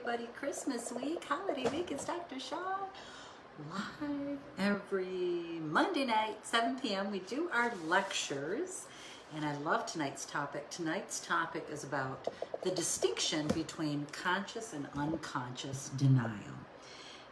everybody. Christmas week, holiday week. It's Dr. Shawne live every Monday night, 7 p.m. We do our lectures, and I love tonight's topic. Tonight's topic is about the distinction between conscious and unconscious denial.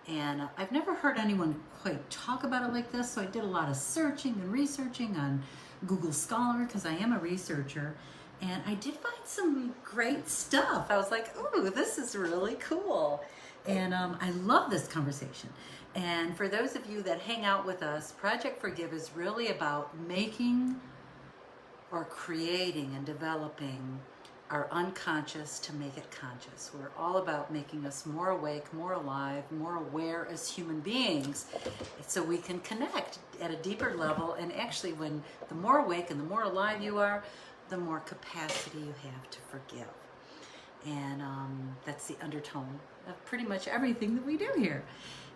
And I've never heard anyone quite talk about it like this, so I did a lot of searching and researching on Google Scholar because I am a researcher, and I did find some great stuff. I was like, ooh, this is really cool. And I love this conversation. And for those of you that hang out with us, Project Forgive is really about making or creating and developing our unconscious to make it conscious. We're all about making us more awake, more alive, more aware as human beings so we can connect at a deeper level. And actually, when the more awake and the more alive you are, the more capacity you have to forgive. And that's the undertone of pretty much everything that we do here.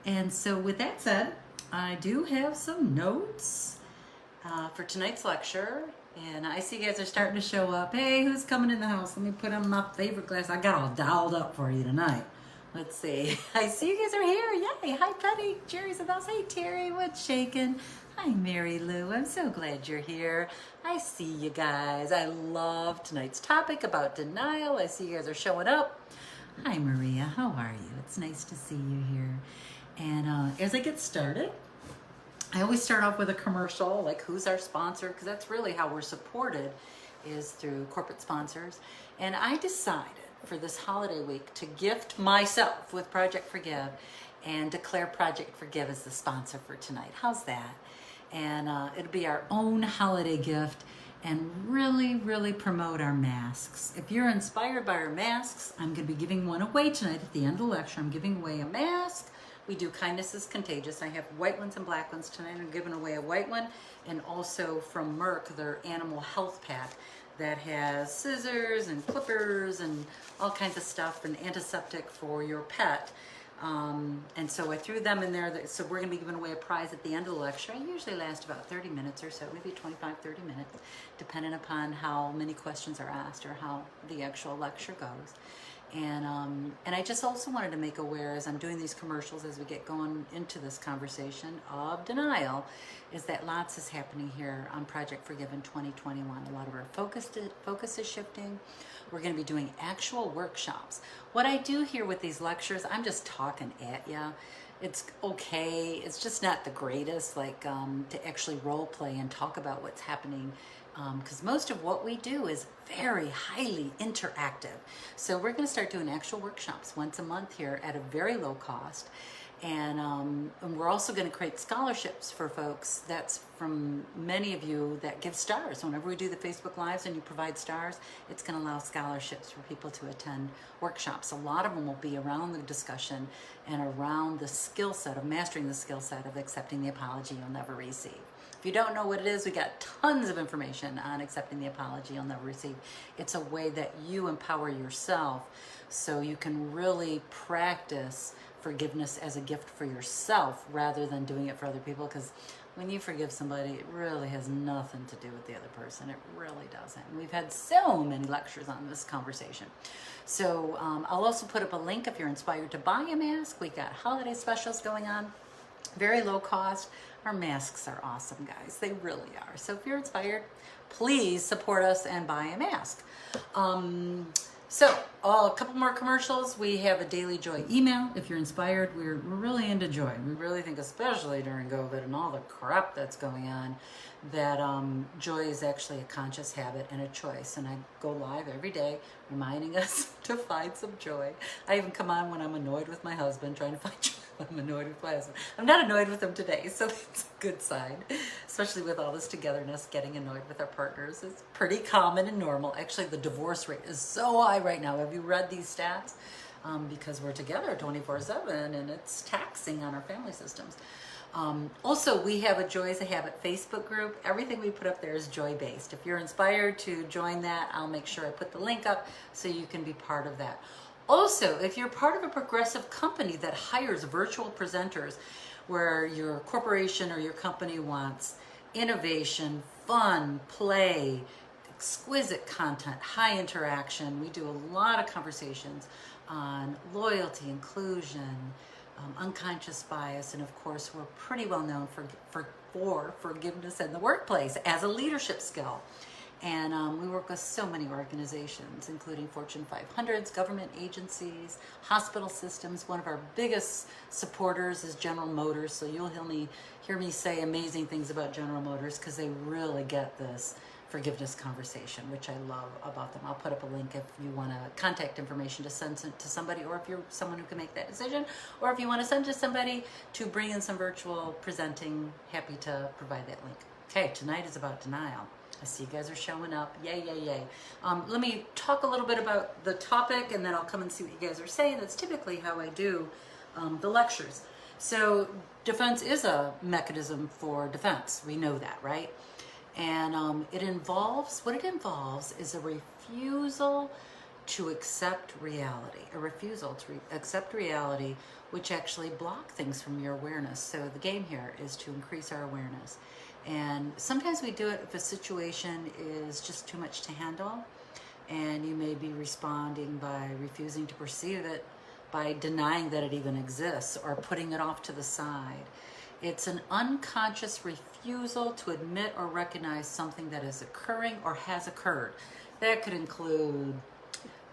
And so with that said, I do have some notes for tonight's lecture. And I see you guys are starting to show up. Hey, who's coming in the house? Let me put on my favorite glass. I got all dialed up for you tonight. Let's see. I see you guys are here. Yay. Hi, Betty. Jerry's in the house. Hey, Terry. What's shaking? Hi, Mary Lou. I'm so glad you're here. I see you guys. I love tonight's topic about denial. I see you guys are showing up. Hi, Maria. How are you? It's nice to see you here. And as I get started, I always start off with a commercial, like who's our sponsor, because that's really how we're supported, is through corporate sponsors. And I decided for this holiday week to gift myself with Project Forgive and declare Project Forgive as the sponsor for tonight. How's that? And it'll be our own holiday gift and really, really promote our masks. If you're inspired by our masks, I'm going to be giving one away tonight at the end of the lecture. I'm giving away a mask. We do Kindness is Contagious. I have white ones and black ones tonight. I'm giving away a white one, and also from Merck, their animal health pack that has scissors and clippers and all kinds of stuff, and antiseptic for your pet. And so I threw them in there. So we're going to be giving away a prize at the end of the lecture. I usually last about 30 minutes or so, maybe 25, 30 minutes, depending upon how many questions are asked or how the actual lecture goes. And I just also wanted to make aware, as I'm doing these commercials, as we get going into this conversation of denial, is that lots is happening here on Project Forgive in 2021. A lot of our focus is shifting. We're going to be doing actual workshops. What I do here with these lectures, I'm just talking at you. It's okay. It's just not the greatest, like to actually role play and talk about what's happening. Because most of what we do is very highly interactive. So we're going to start doing actual workshops once a month here at a very low cost. And we're also going to create scholarships for folks. That's from many of you that give stars. Whenever we do the Facebook Lives and you provide stars, it's going to allow scholarships for people to attend workshops. A lot of them will be around the discussion and around the skill set of mastering the skill set of accepting the apology you'll never receive. If you don't know what it is, we got tons of information on accepting the apology you'll never receive. It's a way that you empower yourself so you can really practice forgiveness as a gift for yourself rather than doing it for other people, because when you forgive somebody, it really has nothing to do with the other person. It really doesn't. We've had so many lectures on this conversation. So I'll also put up a link if you're inspired to buy a mask. We got holiday specials going on. Very low cost. Our masks are awesome, guys. They really are. So if you're inspired, please support us and buy a mask. So a couple more commercials. We have a Daily Joy email. If you're inspired, we're really into joy. We really think, especially during COVID and all the crap that's going on, that joy is actually a conscious habit and a choice. And I go live every day reminding us to find some joy. I even come on when I'm annoyed with my husband, trying to find joy. I'm annoyed with my husband. I'm not annoyed with him today, so it's a good sign. Especially with all this togetherness, getting annoyed with our partners is pretty common and normal. Actually, the divorce rate is so high right now. Have you read these stats? Because we're together 24/7, and it's taxing on our family systems. Also, we have a Joy is a Habit Facebook group. Everything we put up there is joy-based. If you're inspired to join that, I'll make sure I put the link up so you can be part of that. Also, if you're part of a progressive company that hires virtual presenters, where your corporation or your company wants innovation, fun, play, exquisite content, high interaction, we do a lot of conversations on loyalty, inclusion, unconscious bias, and of course we're pretty well known for forgiveness in the workplace as a leadership skill. And we work with so many organizations, including Fortune 500s, government agencies, hospital systems. One of our biggest supporters is General Motors, so you'll hear me say amazing things about General Motors because they really get this forgiveness conversation, which I love about them. I'll put up a link if you want to contact information to send to somebody, or if you're someone who can make that decision, or if you want to send to somebody to bring in some virtual presenting, happy to provide that link. Okay, tonight is about denial. I see you guys are showing up. Yay, yay, yay. Let me talk a little bit about the topic, and then I'll come and see what you guys are saying. That's typically how I do the lectures. So defense is a mechanism for defense. We know that, right? And what it involves is a refusal to accept reality, which actually block things from your awareness. So the game here is to increase our awareness. And sometimes we do it if a situation is just too much to handle, and you may be responding by refusing to perceive it, by denying that it even exists, or putting it off to the side. It's an unconscious refusal to admit or recognize something that is occurring or has occurred. That could include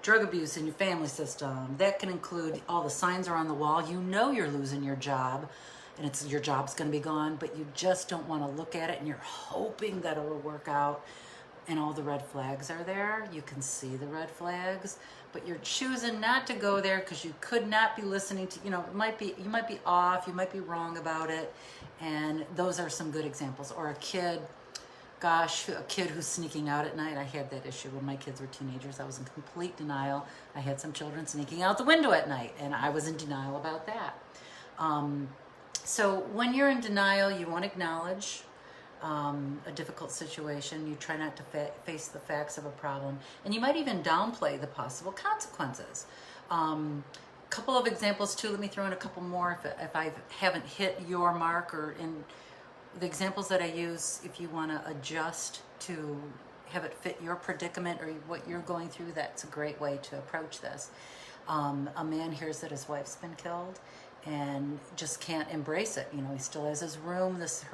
drug abuse in your family system. That can include all the signs are on the wall. You know you're losing your job, and your job's going to be gone, but you just don't want to look at it, and you're hoping that it'll work out, and all the red flags are there. You can see the red flags, but you're choosing not to go there because you could not be listening to, you might be off, you might be wrong about it, and those are some good examples. Or a kid who's sneaking out at night. I had that issue when my kids were teenagers. I was in complete denial. I had some children sneaking out the window at night, and I was in denial about that. So when you're in denial, you won't acknowledge a difficult situation. You try not to face the facts of a problem, and you might even downplay the possible consequences. Couple of examples too. Let me throw in a couple more if I haven't hit your mark, or in the examples that I use. If you want to adjust to have it fit your predicament or what you're going through, that's a great way to approach this. A man hears that his wife's been killed and just can't embrace it. He still has her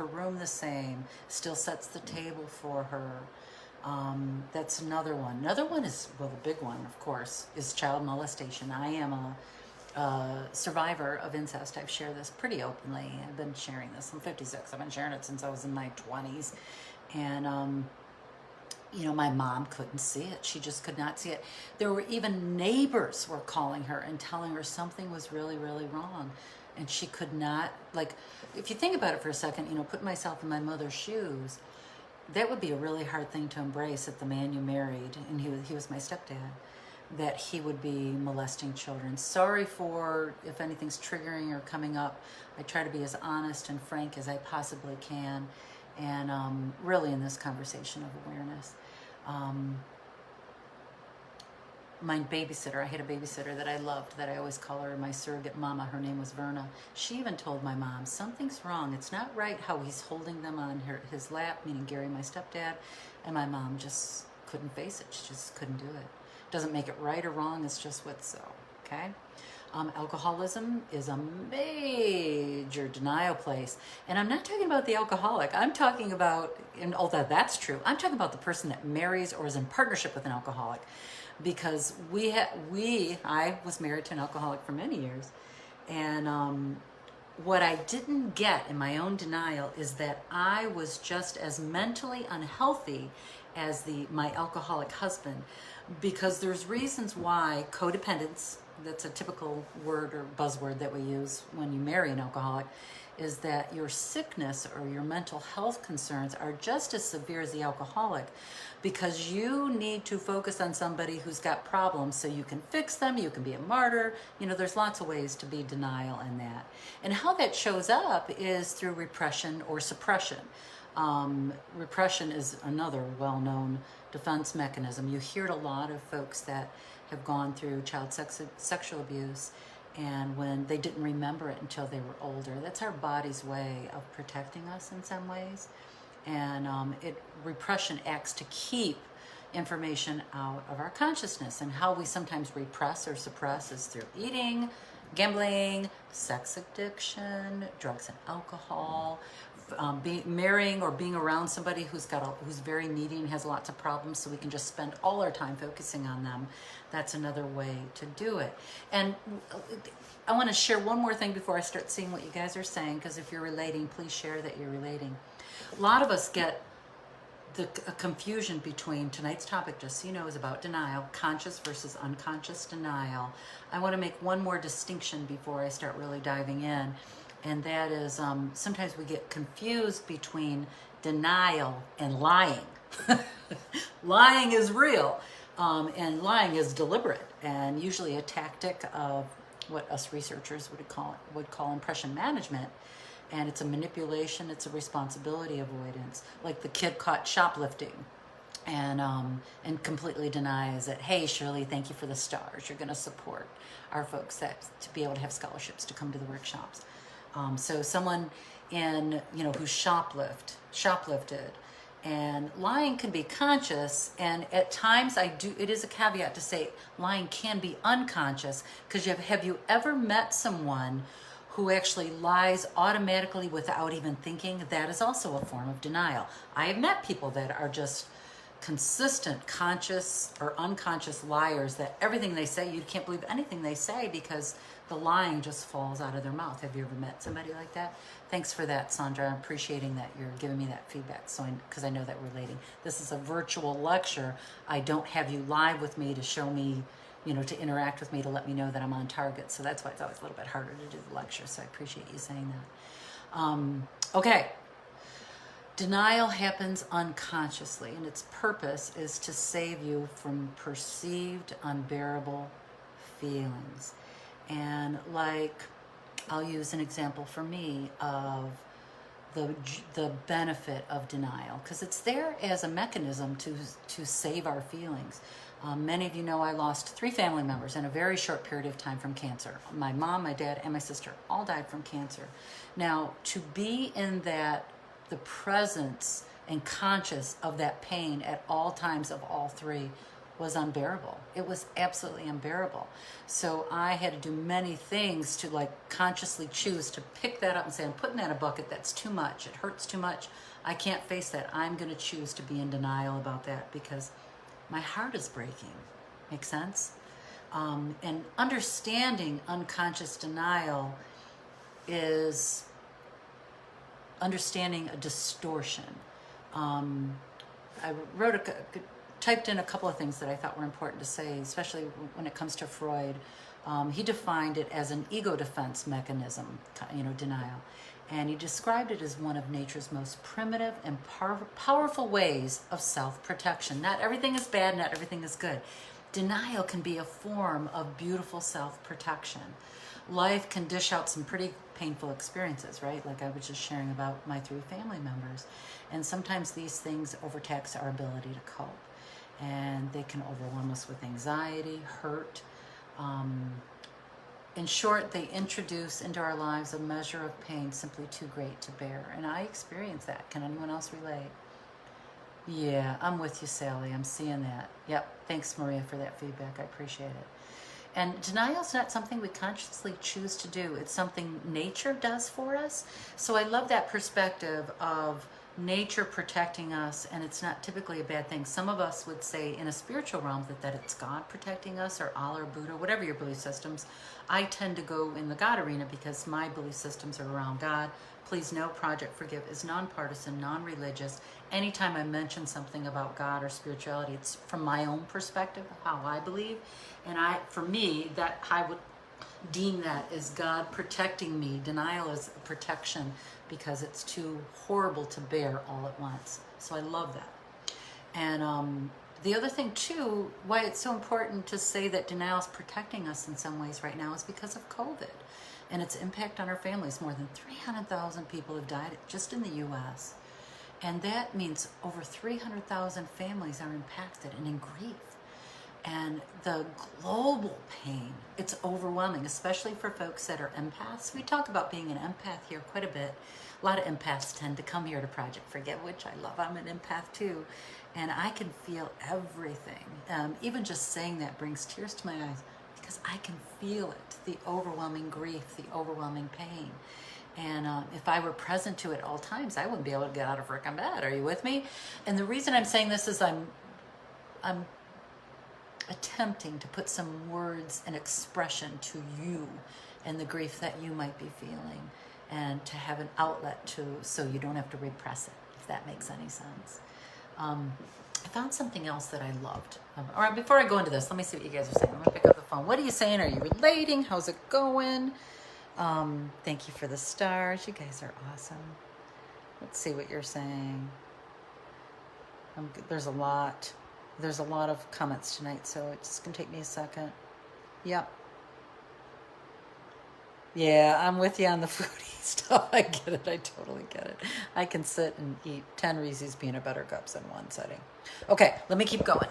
room the same, still sets the table for her. That's another one. Another one is, well, the big one, of course, is child molestation. I am a survivor of incest. I've shared this pretty openly. I've been sharing this. I'm 56. I've been sharing it since I was in my 20s. And, my mom couldn't see it. She just could not see it. There were even neighbors were calling her and telling her something was really, really wrong. And she could not, if you think about it for a second, put myself in my mother's shoes, that would be a really hard thing to embrace, that the man you married, and he was my stepdad, that he would be molesting children. Sorry for if anything's triggering or coming up. I try to be as honest and frank as I possibly can, and really in this conversation of awareness. My babysitter, I had a babysitter that I loved, that I always call her my surrogate mama. Her name was Verna. She even told my mom, something's wrong. It's not right how he's holding them on his lap, meaning Gary, my stepdad. And my mom just couldn't face it. She just couldn't do it. Doesn't make it right or wrong. It's just what's so, okay? Alcoholism is a major denial place. And I'm not talking about the alcoholic. I'm talking about, and although that's true, I'm talking about the person that marries or is in partnership with an alcoholic. Because I was married to an alcoholic for many years. And what I didn't get in my own denial is that I was just as mentally unhealthy as my alcoholic husband. Because there's reasons why codependence, that's a typical word or buzzword that we use when you marry an alcoholic, is that your sickness or your mental health concerns are just as severe as the alcoholic, because you need to focus on somebody who's got problems so you can fix them, you can be a martyr. There's lots of ways to be denial in that. And how that shows up is through repression or suppression. Repression is another well-known defense mechanism. You hear it a lot of folks that have gone through child sexual abuse, and when they didn't remember it until they were older. That's our body's way of protecting us in some ways. And repression acts to keep information out of our consciousness. And how we sometimes repress or suppress is through eating, gambling, sex addiction, drugs and alcohol, marrying or being around somebody who's very needy and has lots of problems, so we can just spend all our time focusing on them. That's another way to do it. And I want to share one more thing before I start seeing what you guys are saying, because if you're relating, please share that you're relating. A lot of us get a confusion between tonight's topic, just so you know, is about denial, conscious versus unconscious denial. I want to make one more distinction before I start really diving in, and that is sometimes we get confused between denial and lying. Lying is real, and lying is deliberate, and usually a tactic of what us researchers would call impression management. And it's a manipulation, it's a responsibility avoidance. Like the kid caught shoplifting and completely denies it. Hey, Shirley, thank you for the stars. You're going to support our folks to be able to have scholarships to come to the workshops. So someone who shoplifted, and lying can be conscious, and at times it is a caveat to say lying can be unconscious, because have you ever met someone who actually lies automatically without even thinking? That is also a form of denial. I have met people that are just consistent conscious or unconscious liars, that everything they say, you can't believe anything they say because the lying just falls out of their mouth. Have you ever met somebody like that? Thanks for that, Sandra. I'm appreciating that you're giving me that feedback, because I know that we're relating. This is a virtual lecture. I don't have you live with me to show me, to interact with me, to let me know that I'm on target. So that's why it's always a little bit harder to do the lecture. So I appreciate you saying that. Okay. Denial happens unconsciously, and its purpose is to save you from perceived unbearable feelings. And I'll use an example for me of the benefit of denial, because it's there as a mechanism to save our feelings. Many of you know I lost 3 family members in a very short period of time from cancer. My mom, my dad, and my sister all died from cancer. Now, to be in the presence and conscious of that pain at all times of all 3 was unbearable. It was absolutely unbearable. So I had to do many things to consciously choose to pick that up and say, I'm putting that in a bucket. That's too much. It hurts too much. I can't face that. I'm going to choose to be in denial about that because my heart is breaking. Make sense? And understanding unconscious denial is understanding a distortion. I typed in a couple of things that I thought were important to say, especially when it comes to Freud. He defined it as an ego defense mechanism, denial. And he described it as one of nature's most primitive and powerful ways of self-protection. Not everything is bad, not everything is good. Denial can be a form of beautiful self-protection. Life can dish out some pretty painful experiences, right? Like I was just sharing about my 3 family members. And sometimes these things overtax our ability to cope. And they can overwhelm us with anxiety, hurt. In short, they introduce into our lives a measure of pain simply too great to bear. And I experienced that. Can anyone else relate? Yeah, I'm with you, Sally. I'm seeing that. Yep. Thanks, Maria, for that feedback. I appreciate it. And denial is not something we consciously choose to do. It's something nature does for us. So I love that perspective of nature protecting us, and it's not typically a bad thing. Some of us would say in a spiritual realm that it's God protecting us, or Allah or Buddha, whatever your belief systems. I tend to go in the God arena because my belief systems are around God. Please know Project Forgive is nonpartisan, non-religious. Anytime I mention something about God or spirituality, it's from my own perspective, how I believe. And for me, that I would deem that as God protecting me. Denial is a protection because it's too horrible to bear all at once. So I love that. And the other thing too, why it's so important to say that denial is protecting us in some ways right now is because of COVID and its impact on our families. More than 300,000 people have died just in the U.S. And that means over 300,000 families are impacted and in grief. And the global pain, it's overwhelming, especially for folks that are empaths. We talk about being an empath here quite a bit. A lot of empaths tend to come here to Project Forget, which I love. I'm an empath too. And I can feel everything. Even just saying that brings tears to my eyes because I can feel it, the overwhelming grief, the overwhelming pain. And if I were present to it at all times, I wouldn't be able to get out of frickin' bed. Are you with me? And the reason I'm saying this is I'm attempting to put some words and expression to you and the grief that you might be feeling, and to have an outlet to, so you don't have to repress it, if that makes any sense. I found something else that I loved. All right, before I go into this, let me see what you guys are saying. I'm gonna pick up the phone. What are you saying? Are you relating? How's it going? Thank you for the stars. You guys are awesome. Let's see what you're saying. There's a lot of comments tonight, so it's gonna take me a second. Yep. Yeah, I'm with you on the foodie stuff. I get it. I totally get it. I can sit and eat 10 Reese's peanut butter cups in one setting. Okay, let me keep going.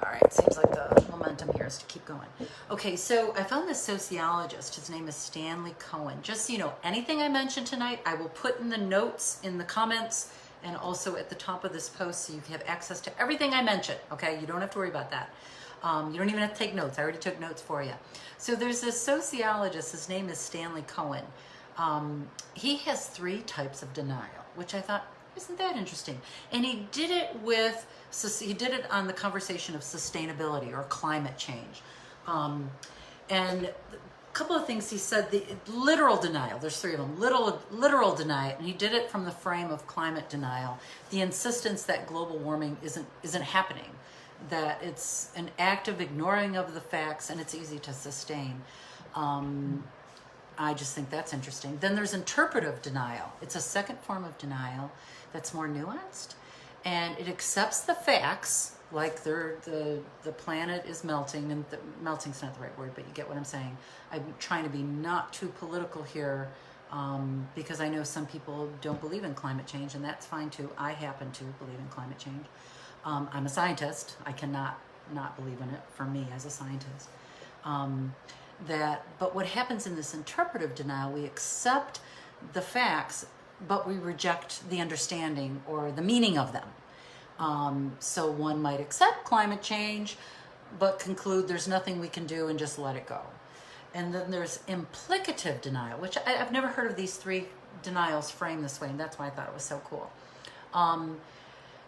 All right, seems like the momentum here is to keep going. Okay, so I found this sociologist. His name is Stanley Cohen. Just so you know, anything I mention tonight, I will put in the notes, in the comments, and also at the top of this post, so you have access to everything I mention. Okay, you don't have to worry about that. You don't even have to take notes. I already took notes for you. So there's this sociologist. His name is Stanley Cohen. He has 3 types of denial, which I thought, isn't that interesting? And he did it on the conversation of sustainability or climate change. And a couple of things he said, the literal denial, there's 3 of them, literal denial, and he did it from the frame of climate denial, the insistence that global warming isn't happening, that it's an act of ignoring of the facts, and it's easy to sustain. I just think that's interesting. Then there's interpretive denial. It's a second form of denial that's more nuanced, and it accepts the facts, like the planet is melting, and melting's not the right word, but you get what I'm saying. I'm trying to be not too political here, because I know some people don't believe in climate change, and that's fine too. I happen to believe in climate change. I'm a scientist. I cannot not believe in it, for me as a scientist. But what happens in this interpretive denial, we accept the facts, but we reject the understanding or the meaning of them. So one might accept climate change, but conclude there's nothing we can do and just let it go. And then there's implicative denial, which I've never heard of these 3 denials framed this way, and that's why I thought it was so cool.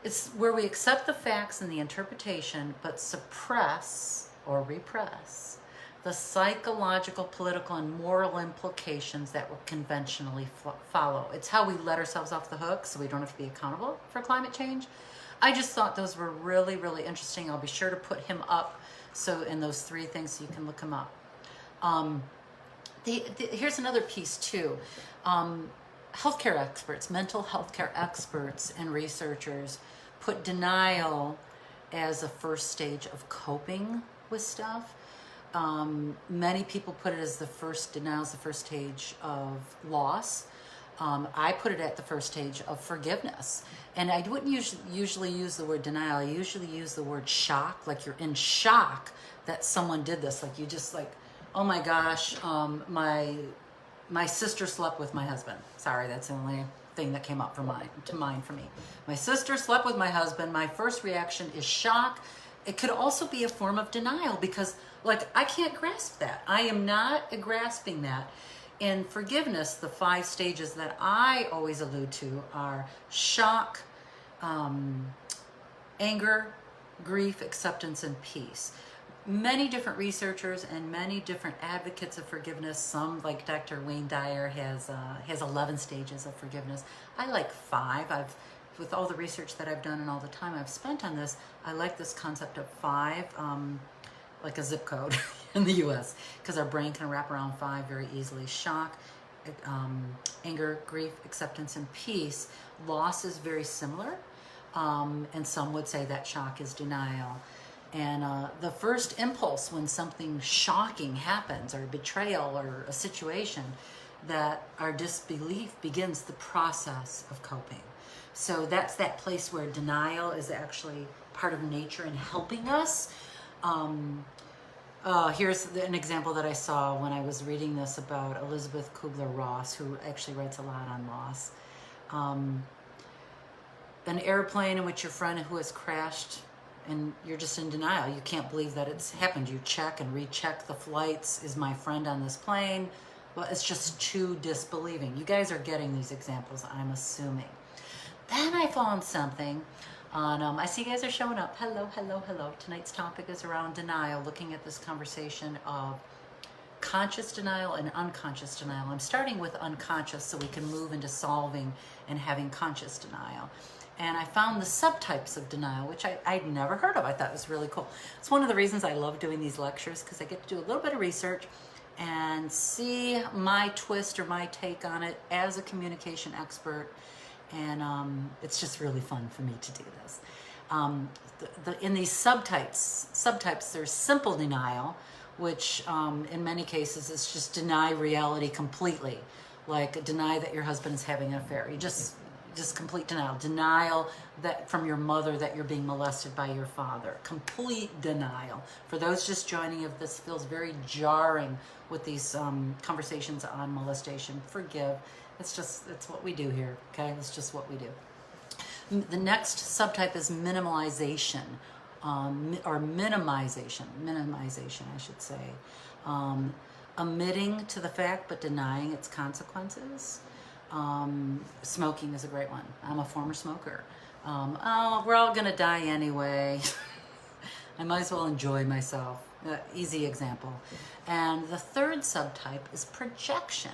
It's where we accept the facts and the interpretation, but suppress or repress the psychological, political, and moral implications that will conventionally follow. It's how we let ourselves off the hook so we don't have to be accountable for climate change. I just thought those were really, really interesting. I'll be sure to put him up in those 3 things so you can look him up. Here's another piece too. Healthcare experts, mental health care experts and researchers put denial as a first stage of coping with stuff. Many people put it as the first stage of loss. I put it at the first stage of forgiveness. And I wouldn't usually use the word denial. I usually use the word shock, like you're in shock that someone did this. Like you just like, oh my gosh, my sister slept with my husband. Sorry, that's the only thing that came up to mind for me. My sister slept with my husband. My first reaction is shock. It could also be a form of denial because, like, I can't grasp that. I am not grasping that. In forgiveness, the 5 stages that I always allude to are shock, anger, grief, acceptance, and peace. Many different researchers and many different advocates of forgiveness. Some, like Dr. Wayne Dyer, has 11 stages of forgiveness. I like 5. With all the research that I've done and all the time I've spent on this, I like this concept of 5, like a zip code in the U.S., because our brain can wrap around 5 very easily. Shock, anger, grief, acceptance, and peace. Loss is very similar, and some would say that shock is denial. And the first impulse when something shocking happens, or betrayal, or a situation, that our disbelief begins the process of coping. So that's that place where denial is actually part of nature and helping us Here's an example that I saw when I was reading this about Elizabeth Kubler-Ross, who actually writes a lot on loss. An airplane in which your friend who has crashed and you're just in denial. You can't believe that it's happened. You check and recheck the flights. Is my friend on this plane? Well, it's just too disbelieving. You guys are getting these examples, I'm assuming. Then I found something on, I see you guys are showing up. Hello, hello, hello. Tonight's topic is around denial, looking at this conversation of conscious denial and unconscious denial. I'm starting with unconscious so we can move into solving and having conscious denial. And I found the subtypes of denial, which I'd never heard of. I thought it was really cool. It's one of the reasons I love doing these lectures, because I get to do a little bit of research and see my twist or my take on it as a communication expert. And it's just really fun for me to do this. In these subtypes, there's simple denial, which in many cases is just deny reality completely. Like deny that your husband is having an affair. You just complete denial. Denial that from your mother that you're being molested by your father. Complete denial. For those just joining, if this feels very jarring with these conversations on molestation, forgive. It's what we do here, okay? It's just what we do. The next subtype is minimalization, or minimization, I should say. Omitting to the fact but denying its consequences. Smoking is a great one. I'm a former smoker. Oh, we're all gonna die anyway. I might as well enjoy myself. Easy example. And the third subtype is projection.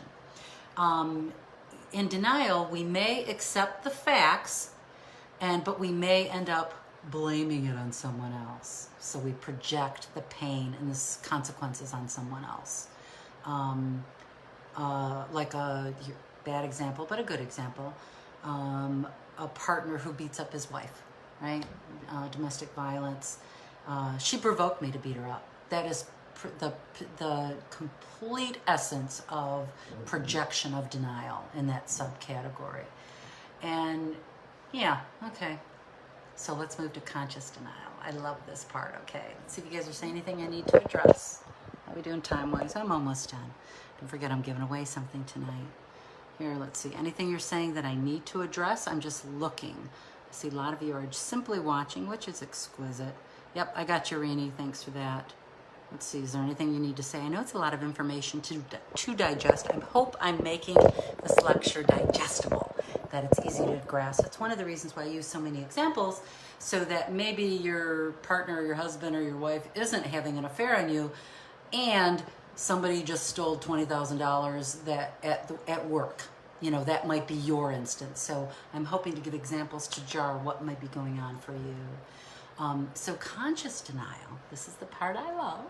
In denial, we may accept the facts, but we may end up blaming it on someone else. So we project the pain and the consequences on someone else. Like a bad example, but a good example. A partner who beats up his wife, right? Domestic violence. She provoked me to beat her up. That is the complete essence of projection of denial in that subcategory. And yeah, okay. So let's move to conscious denial. I love this part, okay. Let's see if you guys are saying anything I need to address. How are we doing time-wise? I'm almost done. Don't forget I'm giving away something tonight. Here, let's see. Anything you're saying that I need to address? I'm just looking. I see a lot of you are simply watching, which is exquisite. Yep, I got you, Rini. Thanks for that. Let's see, is there anything you need to say? I know it's a lot of information to digest. I hope I'm making this lecture digestible, that it's easy to grasp. It's one of the reasons why I use so many examples, so that maybe your partner or your husband or your wife isn't having an affair on you, and somebody just stole $20,000 at work. You know, that might be your instance. So I'm hoping to give examples to jar what might be going on for you. So conscious denial, this is the part I love,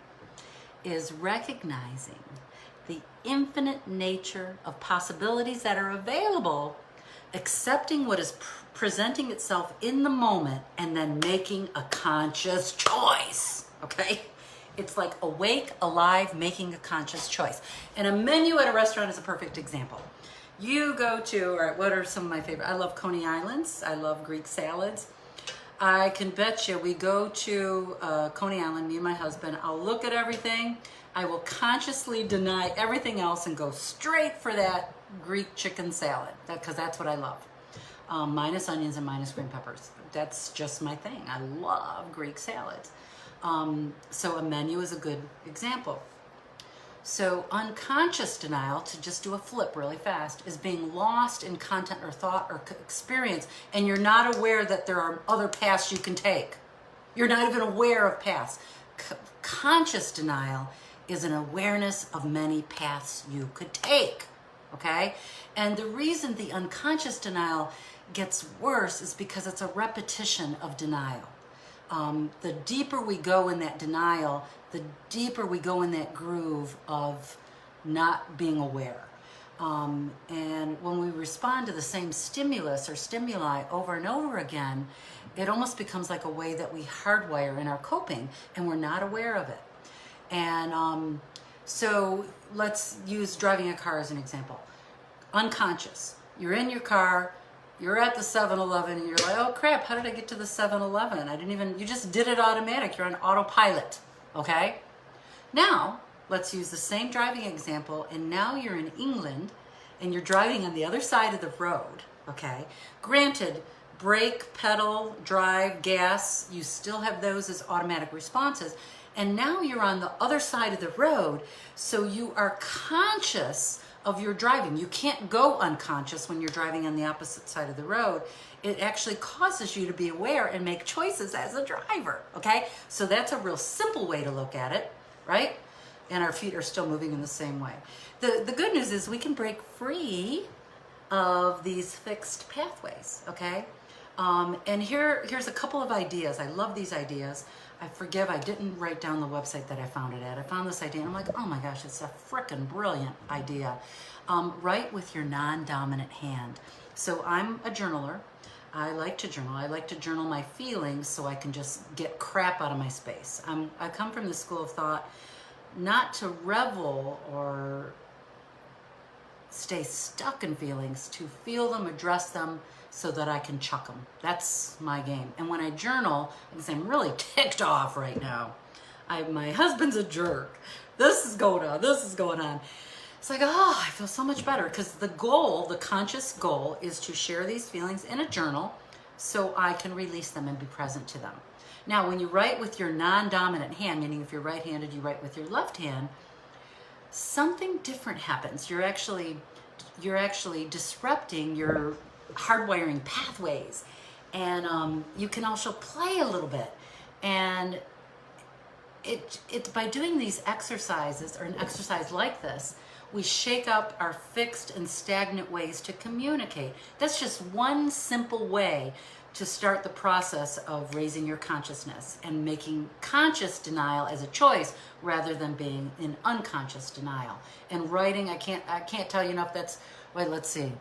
is recognizing the infinite nature of possibilities that are available, accepting what is presenting itself in the moment, and then making a conscious choice, okay? It's like awake, alive, making a conscious choice. And a menu at a restaurant is a perfect example. You go to, all right, what are some of my favorite? I love Coney Islands. I love Greek salads. I can bet you we go to Coney Island, me and my husband. I'll look at everything. I will consciously deny everything else and go straight for that Greek chicken salad, because that's what I love. Minus onions and minus green peppers. That's just my thing. I love Greek salads. So a menu is a good example. So unconscious denial, to just do a flip really fast, is being lost in content or thought or experience, and you're not aware that there are other paths you can take. You're not even aware of paths. Conscious denial is an awareness of many paths you could take, okay? And the reason the unconscious denial gets worse is because it's a repetition of denial. The deeper we go in that denial, the deeper we go in that groove of not being aware. And when we respond to the same stimulus or stimuli over and over again, it almost becomes like a way that we hardwire in our coping, and we're not aware of it. And so let's use driving a car as an example. Unconscious. You're in your car, you're at the 7-Eleven and you're like, oh crap, how did I get to the 7-Eleven? You just did it automatic. You're on autopilot, okay? Now, let's use the same driving example, and now you're in England and you're driving on the other side of the road, okay? Granted, brake, pedal, drive, gas, you still have those as automatic responses. And now you're on the other side of the road, so you are conscious of your driving. You can't go unconscious when you're driving on the opposite side of the road. It actually causes you to be aware and make choices as a driver, okay? So that's a real simple way to look at it, right? And our feet are still moving in the same way. The good news is we can break free of these fixed pathways, okay? And here's a couple of ideas. I love these ideas. I didn't write down the website that I found it at. I found this idea and I'm like, oh my gosh, it's a frickin' brilliant idea. Write with your non-dominant hand. So I'm a journaler. I like to journal. I like to journal my feelings so I can just get crap out of my space. I come from the school of thought not to revel or stay stuck in feelings, to feel them, address them, so that I can chuck them. That's my game. And when I journal, because I'm really ticked off right now, my husband's a jerk. This is going on. This is going on. It's like, oh, I feel so much better, because the goal, the conscious goal, is to share these feelings in a journal so I can release them and be present to them. Now, when you write with your non-dominant hand, meaning if you're right-handed, you write with your left hand, something different happens. You're actually disrupting your hardwiring pathways, and you can also play a little bit. And it by doing these exercises, or an exercise like this, we shake up our fixed and stagnant ways to communicate. That's just one simple way to start the process of raising your consciousness and making conscious denial as a choice rather than being in unconscious denial. And writing, I can't tell you enough. Wait, let's see.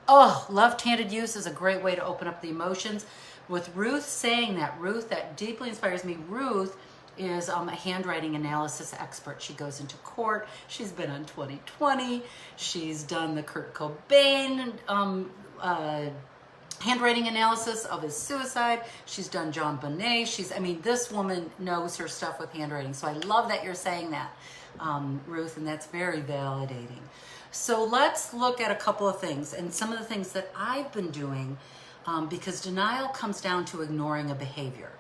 Oh, left-handed use is a great way to open up the emotions. With Ruth saying that, that deeply inspires me. Ruth is a handwriting analysis expert. She goes into court. She's been on 2020. She's done the Kurt Cobain handwriting analysis of his suicide. She's done John Bonet. This woman knows her stuff with handwriting. So I love that you're saying that, Ruth, and that's very validating. So let's look at a couple of things, and some of the things that I've been doing, because denial comes down to ignoring a behavior.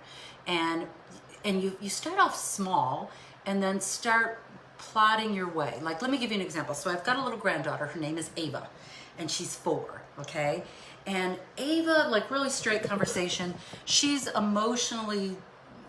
And you start off small and then start plotting your way. Like, let me give you an example. So I've got a little granddaughter. Her name is Ava, and she's 4, okay? And Ava, like, really straight conversation. She's emotionally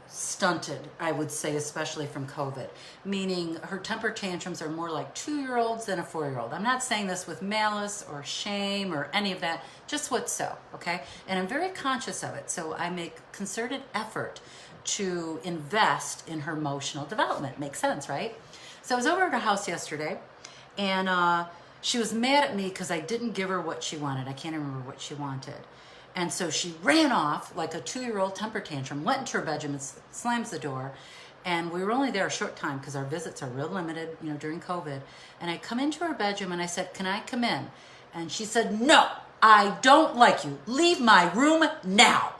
stunted, I would say, especially from COVID, meaning her temper tantrums are more like 2-year-olds than a 4-year-old. I'm not saying this with malice or shame or any of that, just what's so, okay? And I'm very conscious of it, so I make concerted effort to invest in her emotional development. Makes sense, right? So I was over at her house yesterday, and she was mad at me because I didn't give her what she wanted. I can't remember what she wanted. And so she ran off like a 2-year-old temper tantrum, went into her bedroom and slams the door. And we were only there a short time because our visits are real limited, during COVID. And I come into her bedroom and I said, can I come in? And she said, no, I don't like you. Leave my room now.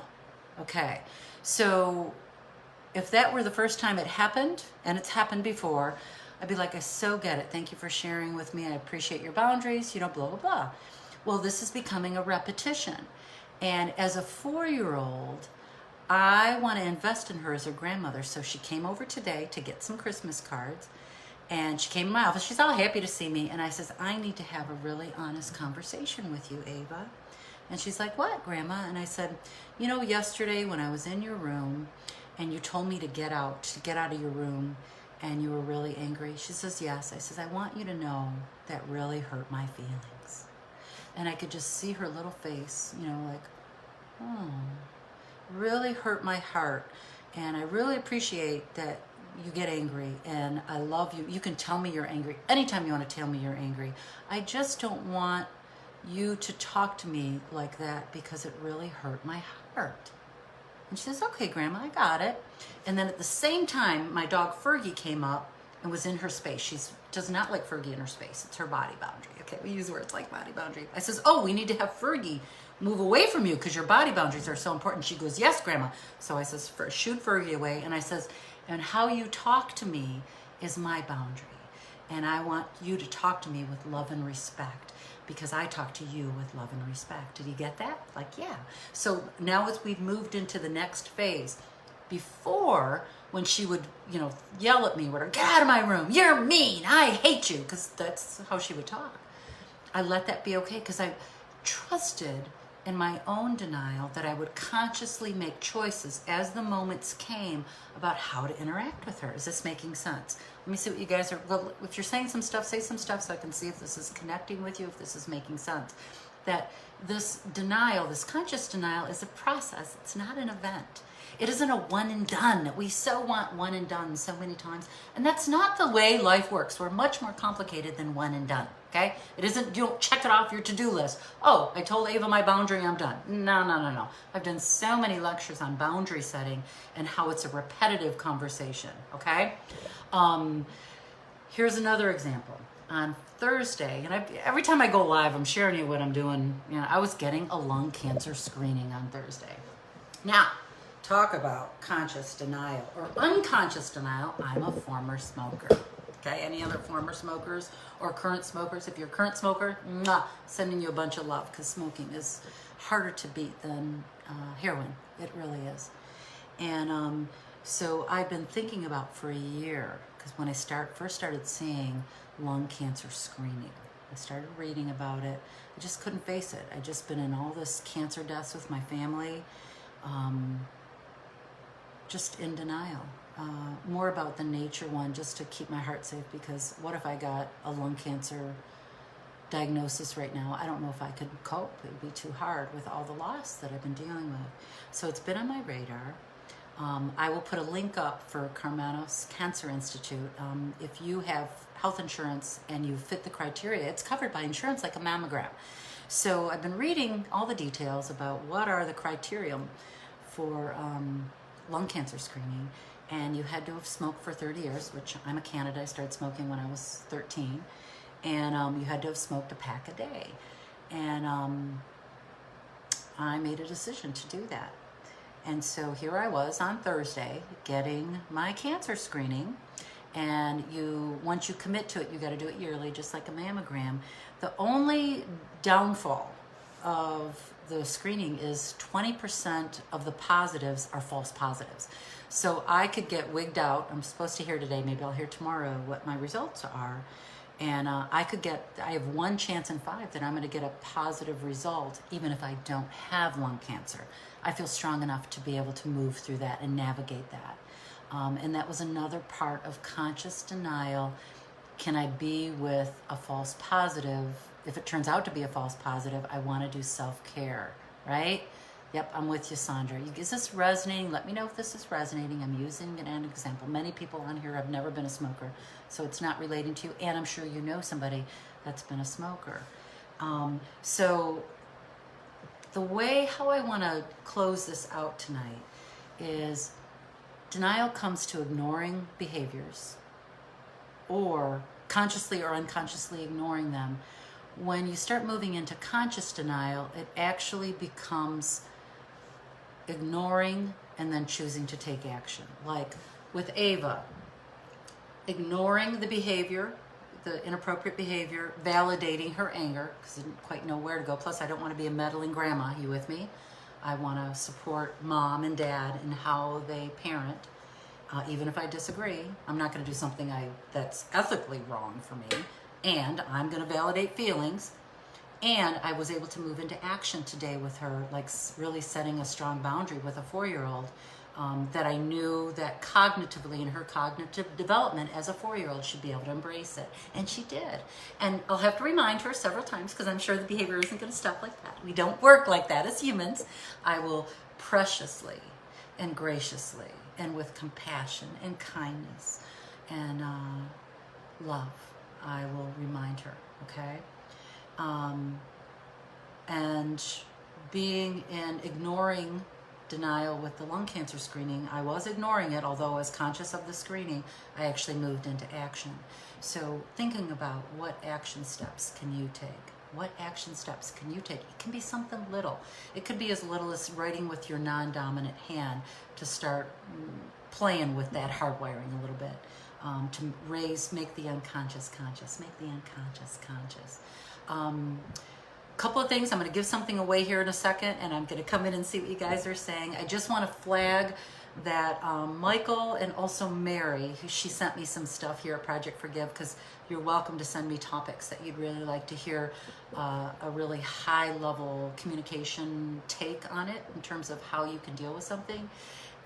Okay. So if that were the first time it happened, and it's happened before, I'd be like, I so get it. Thank you for sharing with me. I appreciate your boundaries, blah, blah, blah. Well, this is becoming a repetition. And as a 4-year-old, I want to invest in her as her grandmother. So she came over today to get some Christmas cards, and she came to my office. She's all happy to see me. And I says, I need to have a really honest conversation with you, Ava. And she's like, what, Grandma? And I said, yesterday when I was in your room and you told me to get out of your room, and you were really angry. She says, yes. I says, I want you to know that really hurt my feelings. And I could just see her little face, like, oh, really hurt my heart. And I really appreciate that you get angry, and I love you. You can tell me you're angry anytime you want to tell me you're angry. I just don't want you to talk to me like that because it really hurt my heart. And she says, okay, Grandma, I got it. And then at the same time, my dog Fergie came up and was in her space. She does not like Fergie in her space. It's her body boundary. Okay, we use words like body boundary. I says, oh, we need to have Fergie move away from you because your body boundaries are so important. She goes, yes, Grandma. So I says, shoot Fergie away. And I says, and how you talk to me is my boundary. And I want you to talk to me with love and respect because I talk to you with love and respect. Did you get that? Like, yeah. So now as we've moved into the next phase, before when she would, yell at me, get out of my room, you're mean, I hate you, because that's how she would talk. I let that be okay because I trusted in my own denial that I would consciously make choices as the moments came about how to interact with her. Is this making sense? Let me see what you guys are, well, if you're saying some stuff, say some stuff so I can see if this is connecting with you, if this is making sense. That this denial, this conscious denial is a process. It's not an event. It isn't a one and done. We so want one and done so many times. And that's not the way life works. We're much more complicated than one and done. Okay? It isn't, you don't check it off your to-do list. Oh, I told Ava my boundary, I'm done. No. I've done so many lectures on boundary setting and how it's a repetitive conversation. Okay? Here's another example. On Thursday, and every time I go live, I'm sharing you what I'm doing. I was getting a lung cancer screening on Thursday. Now, talk about conscious denial or unconscious denial. I'm a former smoker. Okay, any other former smokers or current smokers? If you're a current smoker, sending you a bunch of love because smoking is harder to beat than heroin. It really is. And so I've been thinking about for a year because when I first started seeing lung cancer screening, I started reading about it. I just couldn't face it. I'd just been in all this cancer deaths with my family. Just in denial. More about the nature one, just to keep my heart safe, because what if I got a lung cancer diagnosis right now? I don't know if I could cope. It would be too hard with all the loss that I've been dealing with. So it's been on my radar. I will put a link up for Carmanos Cancer Institute. If you have health insurance and you fit the criteria, it's covered by insurance like a mammogram. So I've been reading all the details about what are the criteria for lung cancer screening, and you had to have smoked for 30 years, which I'm a candidate. I started smoking when I was 13, and you had to have smoked a pack a day, and I made a decision to do that. And so here I was on Thursday getting my cancer screening, and once you commit to it, you got to do it yearly, just like a mammogram. The only downfall of the screening is 20% of the positives are false positives. So I could get wigged out. I'm supposed to hear today, maybe I'll hear tomorrow what my results are. And I have one chance in 5 that I'm going to get a positive result, even if I don't have lung cancer. I feel strong enough to be able to move through that and navigate that. And that was another part of conscious denial. Can I be with a false positive? If it turns out to be a false positive, I want to do self-care, right? Yep, I'm with you, Sandra. Is this resonating? Let me know if this is resonating. I'm using an example. Many people on here have never been a smoker, so it's not relating to you, and I'm sure you know somebody that's been a smoker. So how I want to close this out tonight is denial comes to ignoring behaviors or consciously or unconsciously ignoring them. When you start moving into conscious denial, it actually becomes ignoring and then choosing to take action. Like with Ava, ignoring the behavior, the inappropriate behavior, validating her anger, because I didn't quite know where to go. Plus, I don't want to be a meddling grandma. You with me? I want to support mom and dad in how they parent. Even if I disagree, I'm not going to do something that's ethically wrong for me. And I'm going to validate feelings. And I was able to move into action today with her, like really setting a strong boundary with a 4-year-old that I knew that cognitively in her cognitive development as a 4-year-old she'd be able to embrace it. And she did. And I'll have to remind her several times because I'm sure the behavior isn't going to stop like that. We don't work like that as humans. I will preciously and graciously and with compassion and kindness and love, I will remind her, okay? And being in ignoring denial with the lung cancer screening. I was ignoring it, although I was conscious of the screening, I actually moved into action. So thinking about what action steps can you take? What action steps can you take? It can be something little. It could be as little as writing with your non-dominant hand to start playing with that hardwiring a little bit. To make the unconscious conscious, make the unconscious conscious. Couple of things. I'm going to give something away here in a second, and I'm going to come in and see what you guys are saying. I just want to flag that Michael and also Mary, she sent me some stuff here at Project Forgive, because you're welcome to send me topics that you'd really like to hear a really high level communication take on it in terms of how you can deal with something.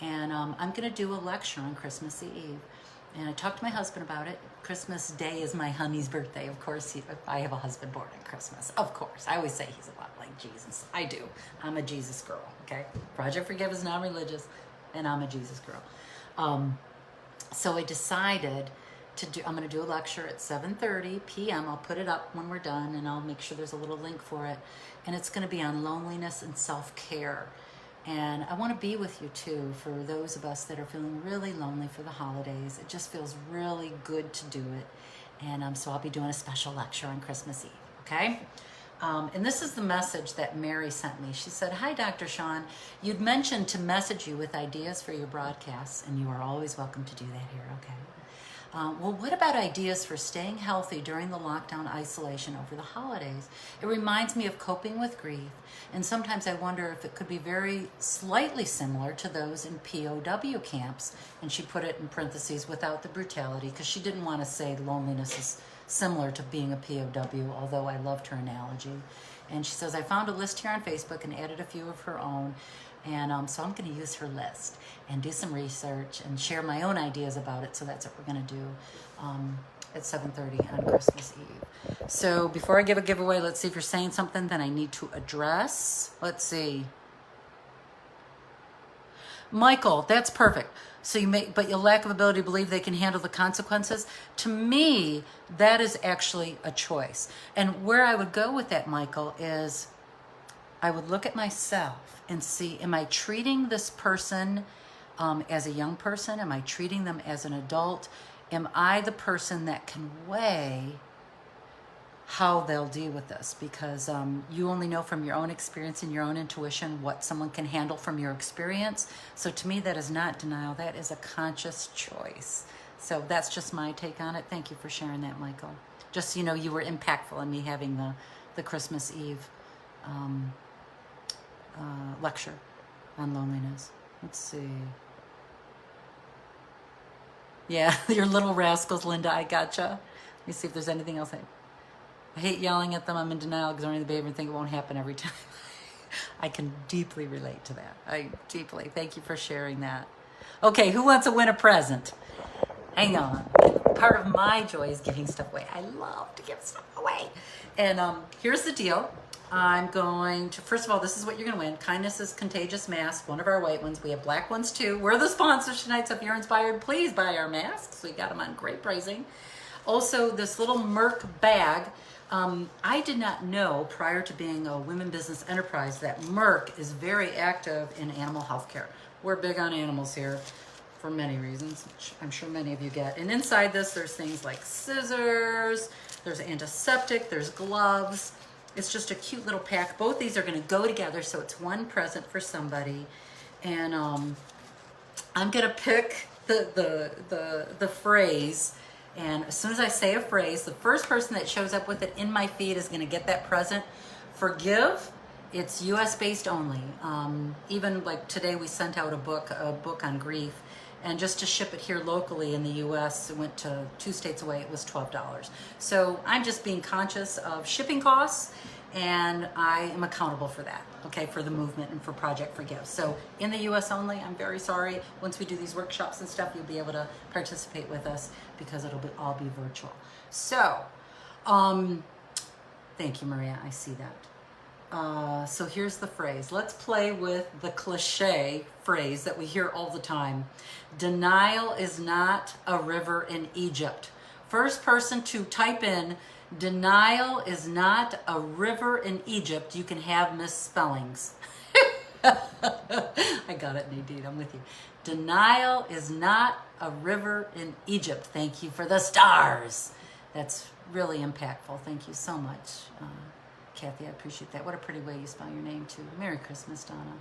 And I'm going to do a lecture on Christmas Eve. And I talked to my husband about it. Christmas Day is my honey's birthday. Of course, I have a husband born on Christmas. Of course. I always say he's a lot like Jesus. I do. I'm a Jesus girl, okay? Project Forgive is non-religious, and I'm a Jesus girl. So I decided I'm going to do a lecture at 7:30 p.m. I'll put it up when we're done, and I'll make sure there's a little link for it. And it's going to be on loneliness and self-care. And I want to be with you too, for those of us that are feeling really lonely for the holidays. It just feels really good to do it. And so I'll be doing a special lecture on Christmas Eve, okay? And this is the message that Mary sent me. She said, "Hi, Dr. Shawne. You'd mentioned to message you with ideas for your broadcasts, and you are always welcome to do that here, okay? Well, what about ideas for staying healthy during the lockdown isolation over the holidays? It reminds me of coping with grief, and sometimes I wonder if it could be very slightly similar to those in POW camps." And she put it in parentheses, without the brutality, because she didn't want to say loneliness is similar to being a POW, although I loved her analogy. And she says, "I found a list here on Facebook and added a few of her own. And so I'm going to use her list and do some research and share my own ideas about it." So that's what we're going to do at 7:30 on Christmas Eve. So before I give a giveaway, let's see if you're saying something that I need to address. Let's see. Michael, that's perfect. So but your lack of ability to believe they can handle the consequences. To me, that is actually a choice. And where I would go with that, Michael, is I would look at myself and see, am I treating this person as a young person? Am I treating them as an adult? Am I the person that can weigh how they'll deal with this? Because you only know from your own experience and your own intuition what someone can handle from your experience. So to me, that is not denial. That is a conscious choice. So that's just my take on it. Thank you for sharing that, Michael. Just so you know, you were impactful in me having the Christmas Eve lecture on loneliness. Let's see. Yeah, your little rascals, Linda, I gotcha. Let me see if there's anything else. I hate yelling at them. I'm in denial because I'm the baby and think it won't happen every time. I can deeply relate to that. Deeply. Thank you for sharing that. Okay, who wants to win a present? Hang on. Part of my joy is giving stuff away. I love to give stuff away. And here's the deal. I'm going to, first of all, this is what you're going to win. Kindness is Contagious mask, one of our white ones. We have black ones too. We're the sponsors tonight, so if you're inspired, please buy our masks. We got them on great pricing. Also, this little Merck bag. I did not know prior to being a women business enterprise that Merck is very active in animal healthcare. We're big on animals here for many reasons, which I'm sure many of you get. And inside this, there's things like scissors, there's antiseptic, there's gloves. It's just a cute little pack. Both these are going to go together, so it's one present for somebody. And I'm going to pick the phrase. And as soon as I say a phrase, the first person that shows up with it in my feed is going to get that present. Forgive. It's U.S. based only. Even like today, we sent out a book on grief. And just to ship it here locally in the U.S., it went to 2 states away, it was $12. So I'm just being conscious of shipping costs, and I am accountable for that, okay, for the movement and for Project Forgive. So in the U.S. only, I'm very sorry. Once we do these workshops and stuff, you'll be able to participate with us because it'll all be virtual. So, thank you, Maria, I see that. So here's the phrase. Let's play with the cliche phrase that we hear all the time. Denial is not a river in Egypt. First person to type in, denial is not a river in Egypt. You can have misspellings. I got it, Nadine. I'm with you. Denial is not a river in Egypt. Thank you for the stars. That's really impactful. Thank you so much, Kathy. I appreciate that. What a pretty way you spell your name, too. Merry Christmas, Donna.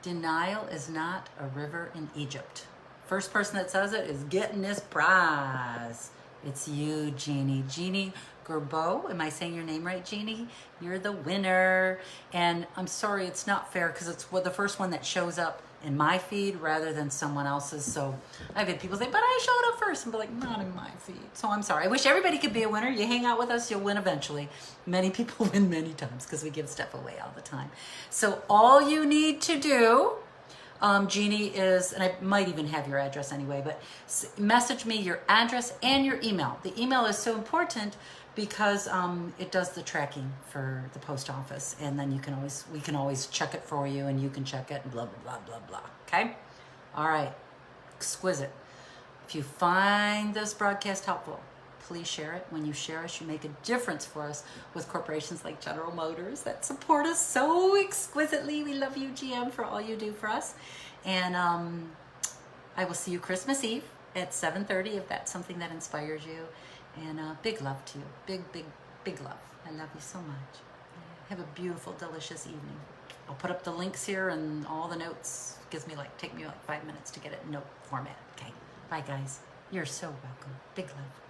Denial is not a river in Egypt. First person that says it is getting this prize. It's you, Jeannie. Jeannie Gerbeau. Am I saying your name right, Jeannie? You're the winner. And I'm sorry, it's not fair because it's the first one that shows up in my feed rather than someone else's. So I've had people say, but I showed up first. And be like, not in my feed. So I'm sorry. I wish everybody could be a winner. You hang out with us, you'll win eventually. Many people win many times because we give stuff away all the time. So all you need to do, Jeannie, is, and I might even have your address anyway, but message me your address and your email. The email is so important because it does the tracking for the post office, and then we can always check it for you, and you can check it, and blah, blah, blah, blah, blah. Okay? All right. Exquisite. If you find this broadcast helpful, please share it. When you share us, you make a difference for us with corporations like General Motors that support us so exquisitely. We love you, GM, for all you do for us. And I will see you Christmas Eve at 7:30 if that's something that inspires you. And big love to you. Big, big, big love. I love you so much. Have a beautiful, delicious evening. I'll put up the links here and all the notes. Take me like 5 minutes to get it in note format. Okay. Bye, guys. You're so welcome. Big love.